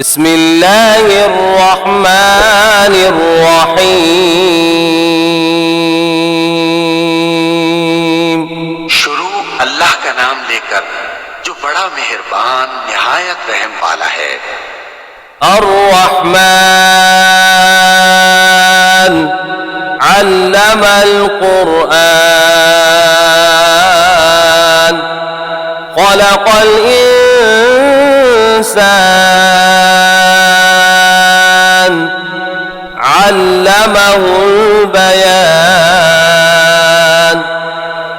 بسم الله الرحمن الرحيم शुरू अल्लाह का नाम लेकर जो बड़ा मेहरबान निहायत रहम वाला है। الرحمن علم القرآن خلق الإنسان علمه البيان।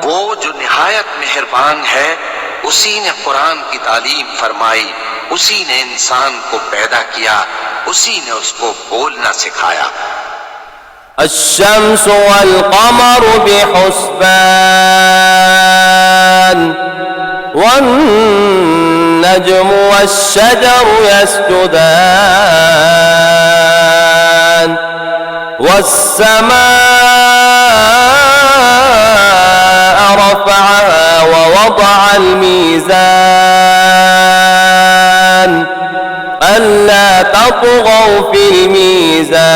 वो जो निहायत मेहरबान है, उसी ने कुरान की तालीम फरमाई, उसी ने इंसान को पैदा किया, उसी ने उसको बोलना सिखाया। الشمس والقمر بحسبان والنجم والشجر يسجدان والسماء رفعها ووضع الميزان ألا تطغوا في الميزان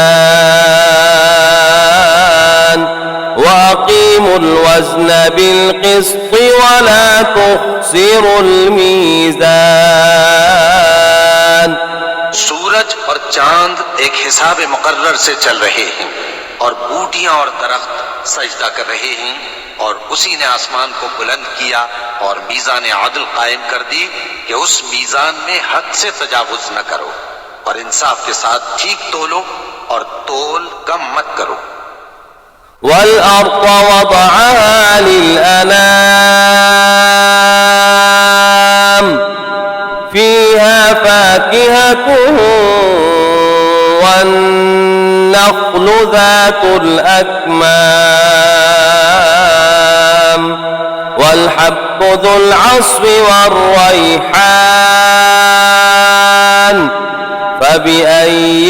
وأقيموا الوزن بالقسط ولا تخسروا الميزان। सूरज और चांद एक हिसाब मुकर्रर से चल रहे हैं और बूटियां और दरख्त सजदा कर रहे हैं, और उसी ने आसमान को बुलंद किया और मीज़ान आदल कायम कर दी कि उस मीज़ान में हद से तजावुज न करो और इंसाफ के साथ ठीक तोलो और तोल कम मत करो। والأرض وضعها للأنام فيها فاكهة والنخل ذات الأكمام والحب ذو العصف والريحان فبأي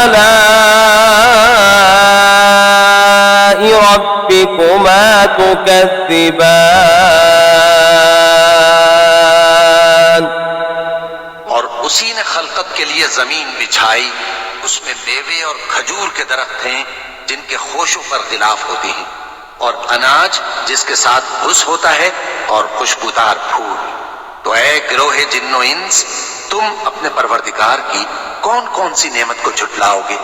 آلاء ربكما تكذبان। और उसी ने खलकत के लिए जमीन बिछाई, उसमें मेवे और खजूर के दरख्त हैं जिनके खोशों पर गिलाफ होते हैं, और अनाज जिसके साथ भुस होता है और खुशबूदार फूल। तो ऐ गिरोहे जिन्नो इंस, तुम अपने परवरदिगार की कौन कौन सी नेमत को झुटलाओगे।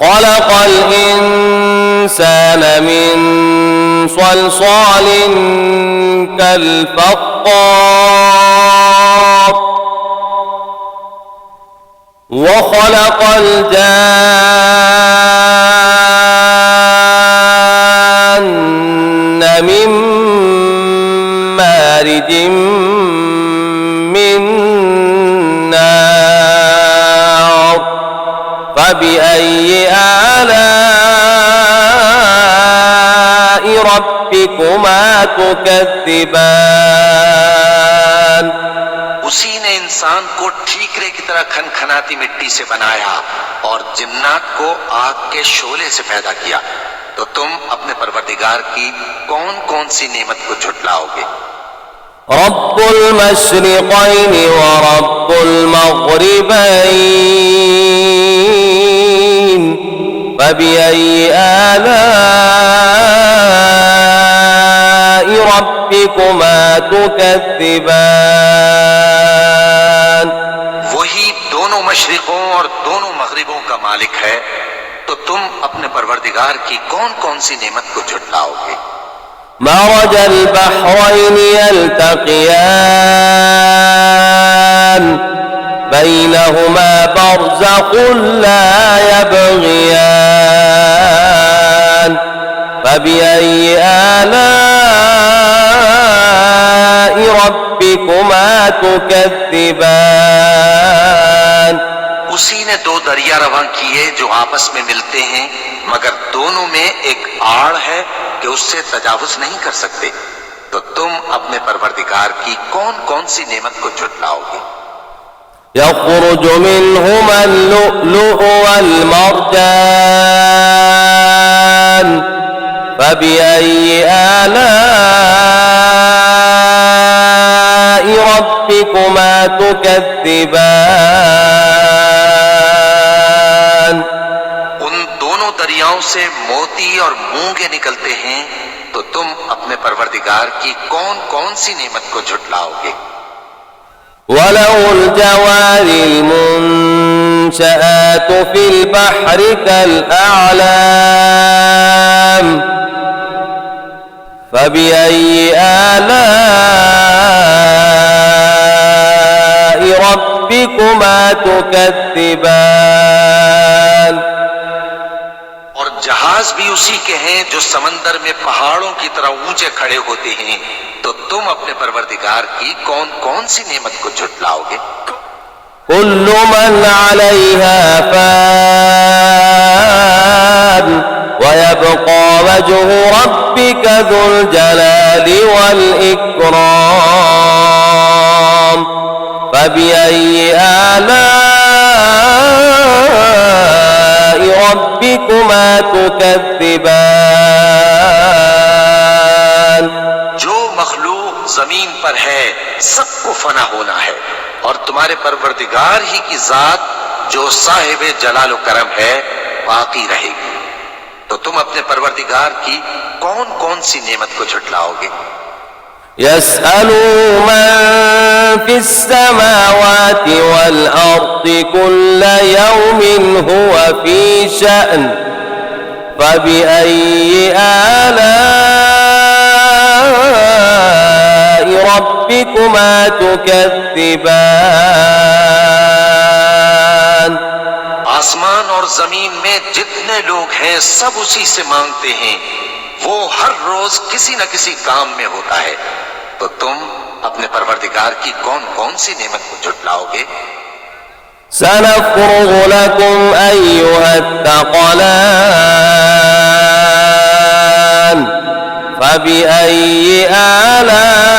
خلق الإنسان من صلصال كالفخار وخلق الجان من مارج من نار فبأي آلاء ربكما تكذبان। उसी ने इंसान को ठीकरे की तरह खनखनाती मिट्टी से बनाया और जिन्नात को आग के शोले से पैदा किया। तो तुम अपने परवरदिगार की कौन कौन सी नेमत को झुटलाओगे। رب المشرقين ورب المغربين فبأي آلاء ربكما تكذبان। वही दोनों मशरिकों और दोनों मगरिबों का मालिक है, तो तुम अपने परवरदिगार की कौन कौन सी नेमत को झुटलाओगे। مرج البحرين يلتقيان بينهما برزخ لا يبغيان فبأي آلاء ربكما تكذبان। उसी ने दो दरिया रवां किए जो आपस में मिलते हैं, मगर दोनों में एक आड़ है कि उससे तजावुज नहीं कर सकते। तो तुम अपने परवरदिगार की कौन कौन सी नेमत को झुटलाओगे। يخرج منهما اللؤلؤ والمرجان فبأي آلاء ربكما تكذبان उन दोनों दरियाओं से मोती और मूंगे निकलते हैं, तो तुम अपने परवरदिगार की कौन कौन सी नेमत को झुटलाओगे। وله الجوار المنشآت في البحر كالأعلام فبأي آلاء ربكما تكذبان और जहाज भी उसी के हैं जो समंदर में पहाड़ों की तरह ऊंचे खड़े होते हैं, तो तुम अपने परवरदिगार की कौन कौन सी नेमत को झुटलाओगे। كل من عليها فان ويبقى وجه ربك ذو الجلال والإكرام فبأي آلاء ربكما تكذبان जो मखलूक जमीन पर है सबको फना होना है, और तुम्हारे परवरदिगार ही की जात जो साहिब जलाल करम है बाकी रहेगी। तो तुम अपने परवरदिगार की कौन कौन सी नेमत को झुटलाओगे। يسأله من في السماوات والأرض كل يوم هو في شأن فبأي آلاء ربكما تكذبان आसमान और जमीन में जितने लोग हैं सब उसी से मांगते हैं, वो हर रोज किसी न किसी काम में होता है। तो तुम अपने परवरदिगार की कौन कौन सी नेमत को झुटलाओगे। سنفرغ لكم أيها الثقلان فبأي آلاء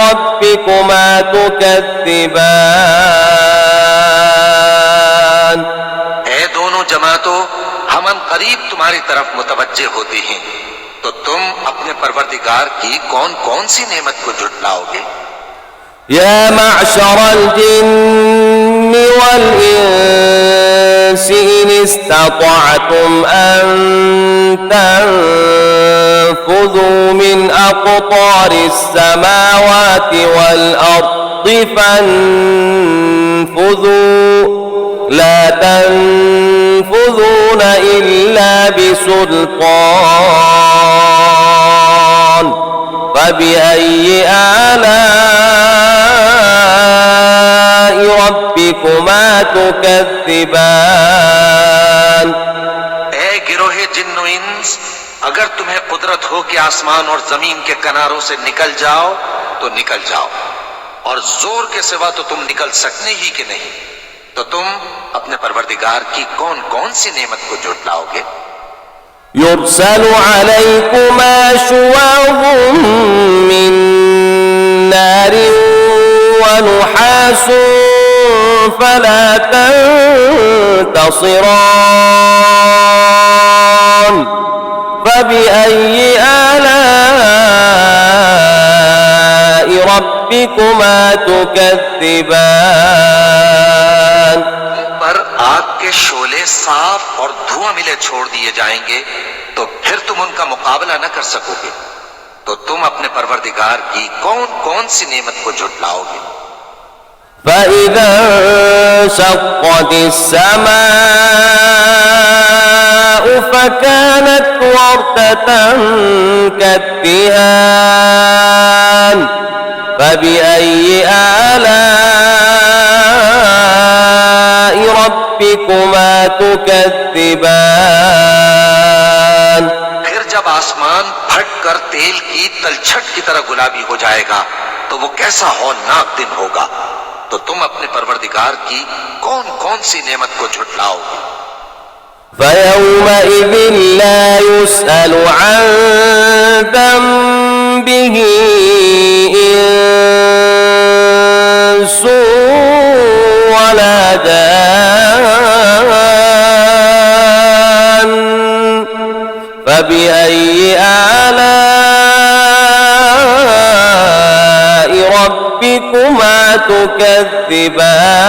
ربكما تكذبان ऐ दोनों जमातों, हम करीब तुम्हारी तरफ मुतवज्जे होते हैं, तो तुम अपने परवरदिगार की कौन कौन सी नेमत को झुटलाओगे। يا معشر الجن والإنس إن استطعتم أن تنفذوا من أقطار السماوات والأرض فانفذوا لا تنفذون إلا بسلطان فبأي آلاء ربكما تكذبان ऐ गिरोहे जिन्नो इंस, अगर तुम्हें कुदरत हो कि आसमान और जमीन के किनारों से निकल जाओ तो निकल जाओ, और जोर के सिवा तो तुम निकल सकने ही कि नहीं। तो तुम अपने परवरदिगार की कौन कौन सी नेमत को झुटलाओगे। يرسل عليكما شواظ من نار ونحاس فلا تنتصران فبأي آلاء ربكما تكذبان पर आग के शोले साफ और धुआं मिले छोड़ दिए जाएंगे, तो फिर तुम उनका मुकाबला न कर सकोगे। तो तुम अपने परवरदिगार की कौन कौन सी नेमत को झुटलाओगे। فإذا انشقت السماء فكانت وردة كالدهان فبأي آلاء ربكما تكذبان फिर जब आसमान फट कर तेल की तलछट की तरह गुलाबी हो जाएगा, तो वो कैसा हौलनाक दिन होगा। तो तुम अपने परवरदिगार की कौन कौन सी नेमत को झुटलाओगे। فيومئذ لا يسأل عن ذنبه إنس ولا جان فبأي آلاء تكذبان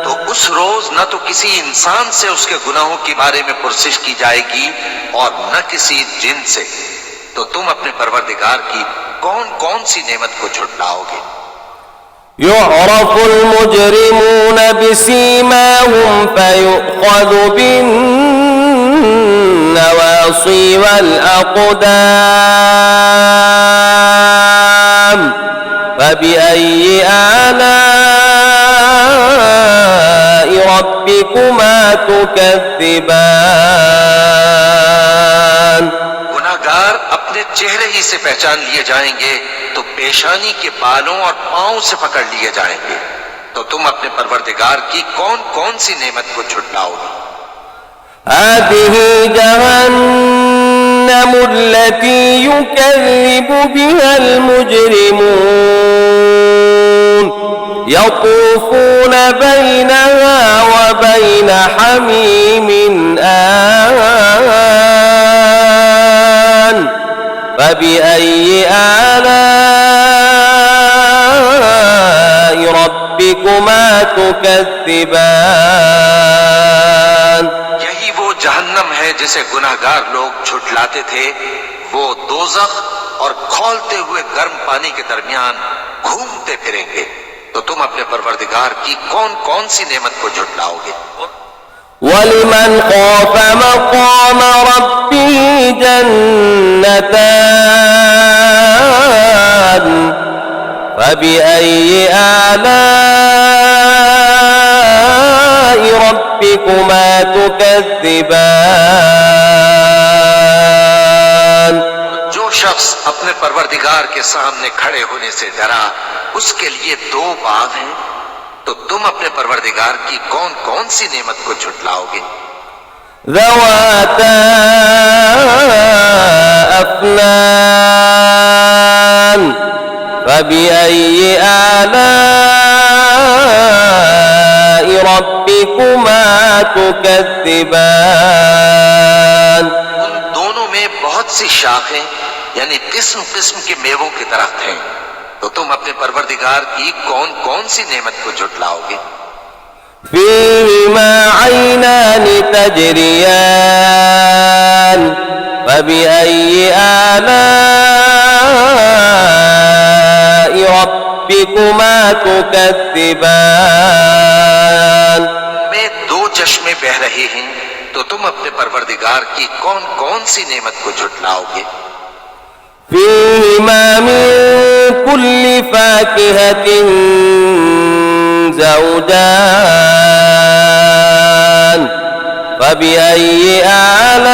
तो उस रोज न तो किसी इंसान से उसके गुनाहों के बारे में पुरसिश की जाएगी और न किसी जिन से। तो तुम अपने परवरदिगार की कौन कौन सी नेमत को झुटलाओगे। يعرف المجرمون بسيماهم فيؤخذ بالنواصي والأقدام فبأي آلاء ربكما تكذبان गुनाहगार अपने चेहरे ही से पहचान लिए जाएंगे तो पेशानी के बालों और पांव से पकड़ लिए जाएंगे। तो तुम अपने परवरदिगार की कौन कौन सी नेमत को झुटलाओगे। هذه جهنم التي يكذب بها المجرمون يطوفون بينها وبين حميم آن فبأي آلاء ربكما تكذبان यही वो जहन्नम है जिसे गुनाहगार लोग झुटलाते थे। वो दोज़ख और खौलते हुए गर्म पानी के दरमियान घूमते फिरेंगे। तो तुम अपने परवरदिगार की कौन कौन सी नेमत को झुटलाओगे। ولمن خاف مقام ربه جنتان فبأي آلاء ربكما تكذبان जो शख्स अपने परवरदिगार के सामने खड़े होने से डरा उसके लिए दो बाग हैं। तो तुम अपने परवरदिगार की कौन कौन सी नेमत को झुटलाओगे। ذواتا أفنان فبأي آلاء ربكما تكذبان उन दोनों में बहुत सी शाखें यानी किस्म किस्म के मेवों के दरख्त हैं। तो तुम अपने परवरदिगार की कौन कौन सी नेमत को झुटलाओगे। فيهما عينان تجريان فبأي آلاء ربكما تكذبان में दो चश्मे बह रहे हैं। तो तुम अपने परवरदिगार की कौन कौन सी नेमत को झुटलाओगे। فيهما من كل فاكهة زوجان فبأي آلاء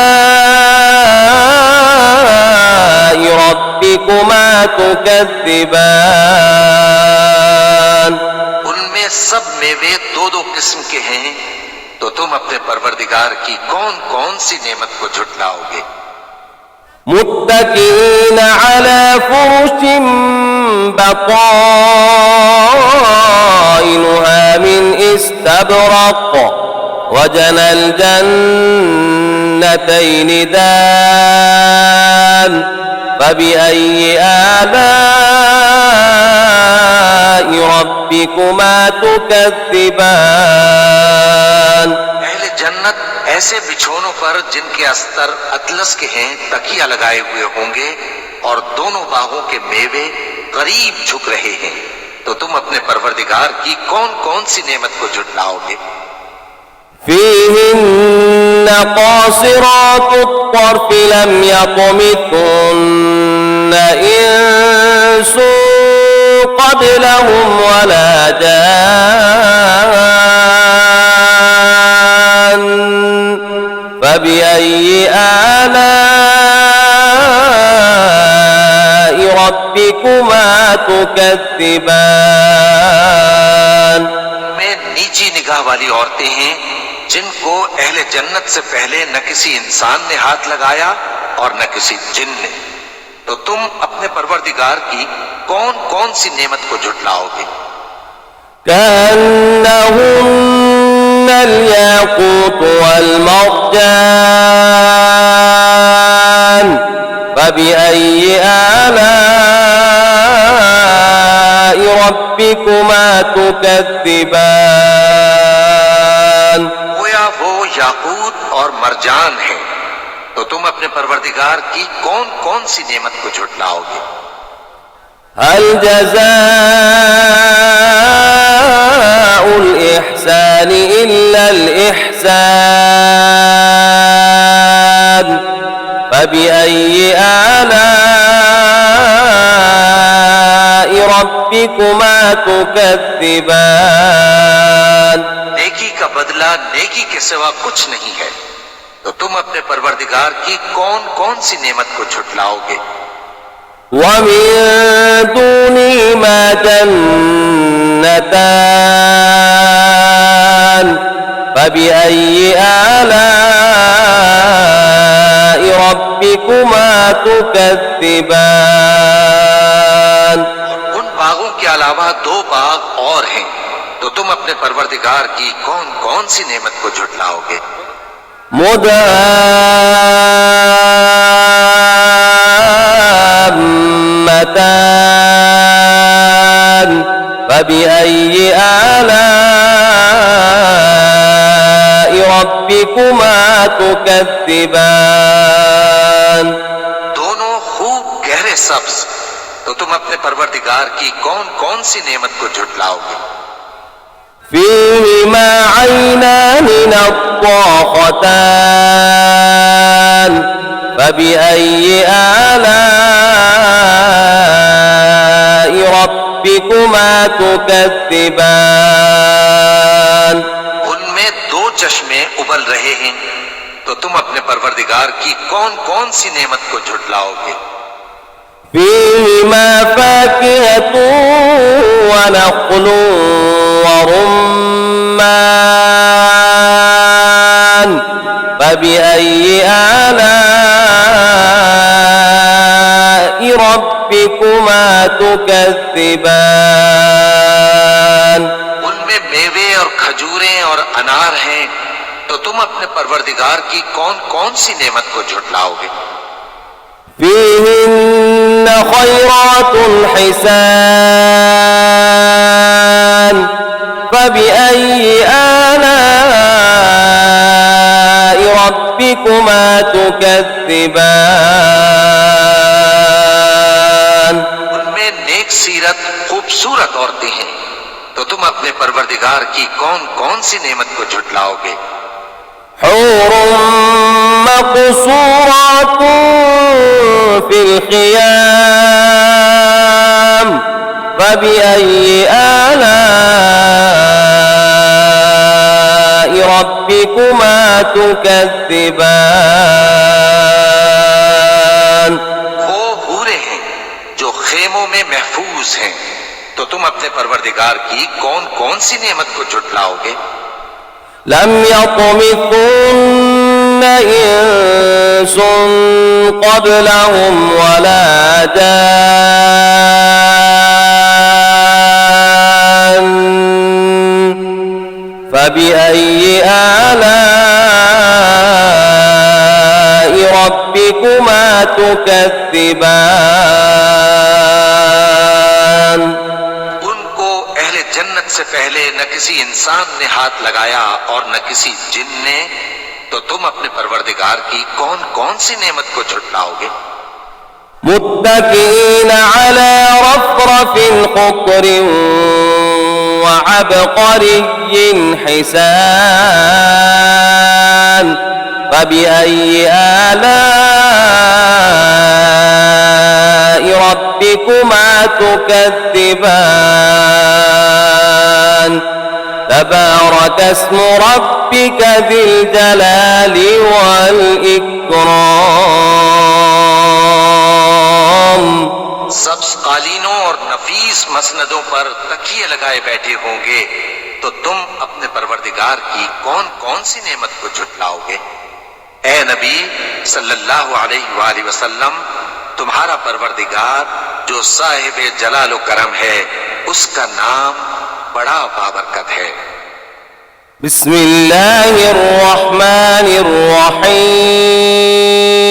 ربكما تكذبان उनमें सब मेवे दो दो किस्म के हैं। तो तुम अपने परवरदिगार की कौन कौन सी नेमत को झुटलाओगे। متكئين على فرش بطائنها من استبرق وجنى الجنتين دان فبأي آلاء ربكما تكذبان अहले जन्नत ऐसे बिछोनों पर जिनके अस्तर अतलस के हैं तकिया लगाए हुए होंगे और दोनों बागों के मेवे करीब झुक रहे हैं। तो तुम अपने परवरदिगार की कौन कौन सी नेमत को झुटलाओगे। فيهن قاصرات الطرف لم يطمثهن إنس قبلهم ولا جان فبأي آلاء ربكما تكذبان में नीची निगाह वाली औरतें हैं जिनको अहले जन्नत से पहले न किसी इंसान ने हाथ लगाया और न किसी जिन ने। तो तुम अपने परवरदिगार की कौन कौन सी नेमत को झुटलाओगे। كأنهن الياقوت والمرجان فبأي آلاء ربكما تكذبان गोया वो याकूत और मरजान है, तो तुम अपने परवरदिगार की कौन कौन सी नेमत को झुटलाओगे। هل جزاء الإحسان إلا الإحسان فبأي آلاء ربكما تكذبان नेकी का बदला नेकी के सिवा कुछ नहीं है, तो तुम अपने परवरदिगार की कौन कौन सी नेमत को झुटलाओगे। ومن دونهما جنتان فبأي آلاء ربكما تكذبان उन बागों के अलावा दो बाग और हैं, तो तुम अपने परवरदिगार की कौन कौन सी नेमत को झुटलाओगे। مدهامتان فبأي آلاء ربكما تكذبان दोनों खूब गहरे सब्ज, तो तुम अपने परवरदिगार की कौन कौन सी नेमत को झुटलाओगे। فيهما عينان نضاختان فبأي آلاء ربكما تكذبان उनमें दो चश्मे उबल रहे हैं, तो तुम अपने परवरदिगार की कौन कौन सी नेमत को झुटलाओगे। فيهما فاكهة ونخل ورمان فبأي آلاء ربكما تكذبان उनमें मेवे और खजूरें और अनार हैं, तो तुम अपने परवरदिगार की कौन कौन सी नेमत को झुटलाओगे। فيهن خيرات حسان فبأي آلاء ربكما تكذبان उनमें नेक सीरत खूबसूरत औरतें हैं, तो तुम अपने परवरदिगार की कौन कौन सी नेमत को झुटलाओगे। حور مقصورات في الخيام فبأي آلاء ربكما تكذبان वो हूरें हैं जो खेमों में महफूज हैं, तो तुम अपने परवरदिगार की कौन कौन सी नेमत को झुटलाओगे। لم يطمثن إنس قبلهم ولا جان فبأي آلاء ربكما تكذبان उनको अहले जन्नत से पहले न किसी इंसान ने हाथ लगाया और न किसी जिन ने, तो तुम अपने परवरदिगार की कौन कौन सी नेमत को झुटलाओगे। متكئين على رفرف خضر وعبقري حسان فبأي آلاء ربكما تكذبان تبارك اسم ربك ذي الجلال والإكرام सब्ज कालीनों और नफीस मसनदों पर तकिए लगाए बैठे होंगे, तो तुम अपने परवरदिगार की कौन कौन सी नेमत को झुटलाओगे। ए नबी सल्लल्लाहु अलैहि वसल्लम, तुम्हारा परवरदिगार जो साहिब जलाल व करम है, उसका नाम बड़ा बाबरकत है। बिस्मिल्लाहिर्रहमानिर्रहीम